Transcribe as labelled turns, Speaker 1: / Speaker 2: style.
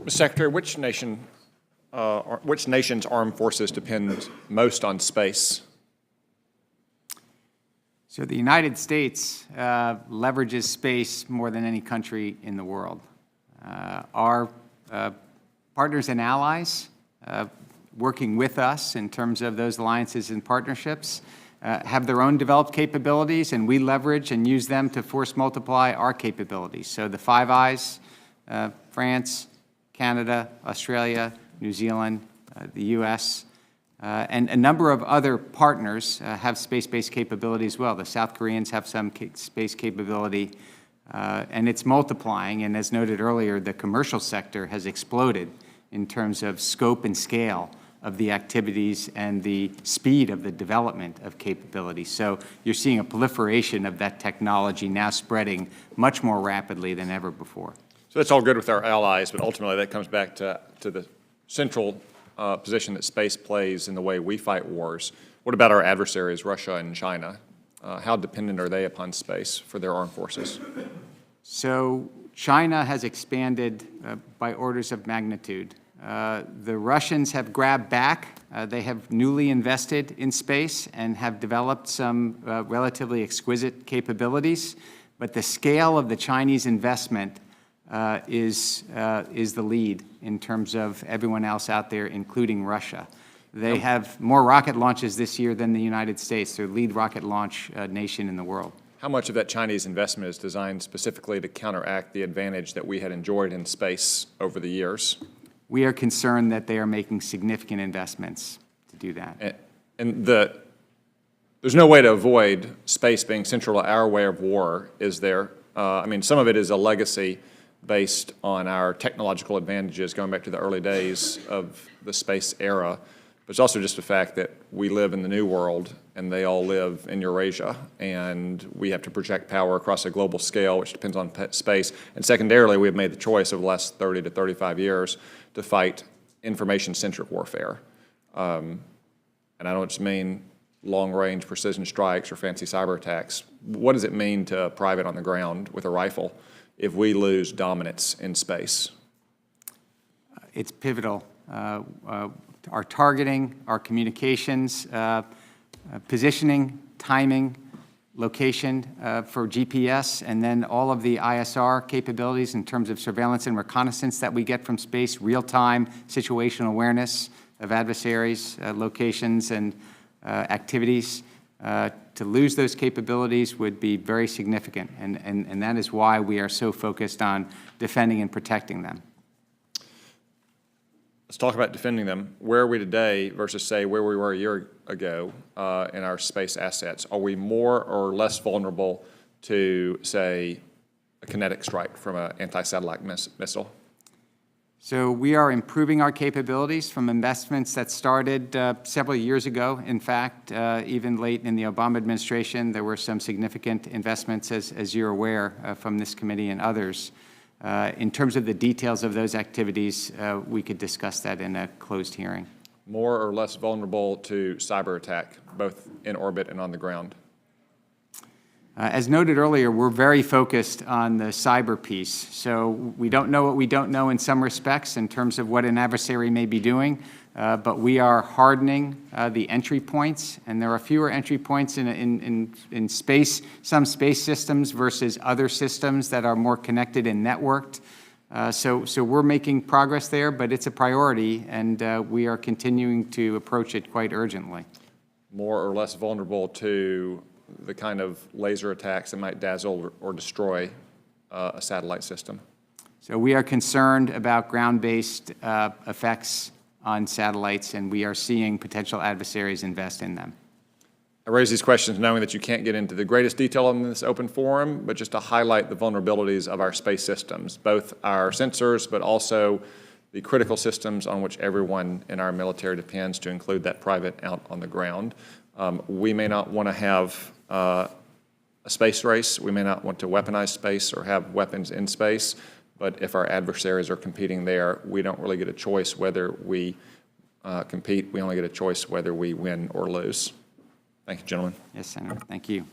Speaker 1: Mr. Secretary, which nation's armed forces depend most on space?
Speaker 2: So the United States leverages space more than any country in the world. Our partners and allies working with us in terms of those alliances and partnerships have their own developed capabilities, and we leverage and use them to force multiply our capabilities. So the Five Eyes, France, Canada, Australia, New Zealand, the U.S., and a number of other partners have space-based capability as well. The South Koreans have some space capability, and it's multiplying. And as noted earlier, the commercial sector has exploded in terms of scope and scale of the activities and the speed of the development of capability. So you're seeing a proliferation of that technology now spreading much more rapidly than ever before.
Speaker 1: So that's all good with our allies, but ultimately that comes back to the central position that space plays in the way we fight wars. What about our adversaries, Russia and China? How dependent are they upon space for their armed forces?
Speaker 2: So China has expanded by orders of magnitude. The Russians have grabbed back. They have newly invested in space and have developed some relatively exquisite capabilities. But the scale of the Chinese investment is the lead in terms of everyone else out there, including Russia. They have more rocket launches this year than the United States. They're the lead rocket launch nation in the world. How
Speaker 1: much of that Chinese investment is designed specifically to counteract the advantage that we had enjoyed in space over the years?
Speaker 2: We are concerned that they are making significant investments to do that.
Speaker 1: And there's no way to avoid space being central to our way of war, is there? I mean, some of it is a legacy based on our technological advantages going back to the early days of the space era. But it's also just the fact that we live in the new world and they all live in Eurasia, and we have to project power across a global scale, which depends on space. And secondarily, we have made the choice over the last 30 to 35 years to fight information-centric warfare. And I don't just mean long-range precision strikes or fancy cyber attacks. What does it mean to a private on the ground with a rifle if we lose dominance in space?
Speaker 2: It's pivotal. Our targeting, our communications, positioning, timing, location for GPS, and then all of the ISR capabilities in terms of surveillance and reconnaissance that we get from space, real-time situational awareness of adversaries, locations, and activities. To lose those capabilities would be very significant, and that is why we are so focused on defending and protecting them.
Speaker 1: Let's talk about defending them. Where are we today versus, say, where we were a year ago in our space assets? Are we more or less vulnerable to, say, a kinetic strike from an anti-satellite missile?
Speaker 2: So we are improving our capabilities from investments that started several years ago. In fact, even late in the Obama administration, there were some significant investments, as you're aware, from this committee and others. In terms of the details of those activities, we could discuss that in a closed hearing.
Speaker 1: More or less vulnerable to cyber attack, both in orbit and on the ground?
Speaker 2: As noted earlier, we're very focused on the cyber piece. So we don't know what we don't know in some respects in terms of what an adversary may be doing, but we are hardening the entry points, and there are fewer entry points in space, some space systems versus other systems that are more connected and networked. So we're making progress there, but it's a priority, and we are continuing to approach it quite urgently.
Speaker 1: More or less vulnerable to the kind of laser attacks that might dazzle or destroy a satellite system?
Speaker 2: So we are concerned about ground-based effects on satellites, and we are seeing potential adversaries invest in them.
Speaker 1: I raise these questions knowing that you can't get into the greatest detail in this open forum, but just to highlight the vulnerabilities of our space systems, both our sensors, but also the critical systems on which everyone in our military depends, to include that private out on the ground. We may not want to have a space race. We may not want to weaponize space or have weapons in space, but if our adversaries are competing there, we don't really get a choice whether we compete. We only get a choice whether we win or lose. Thank you, gentlemen.
Speaker 2: Yes, Senator. Thank you.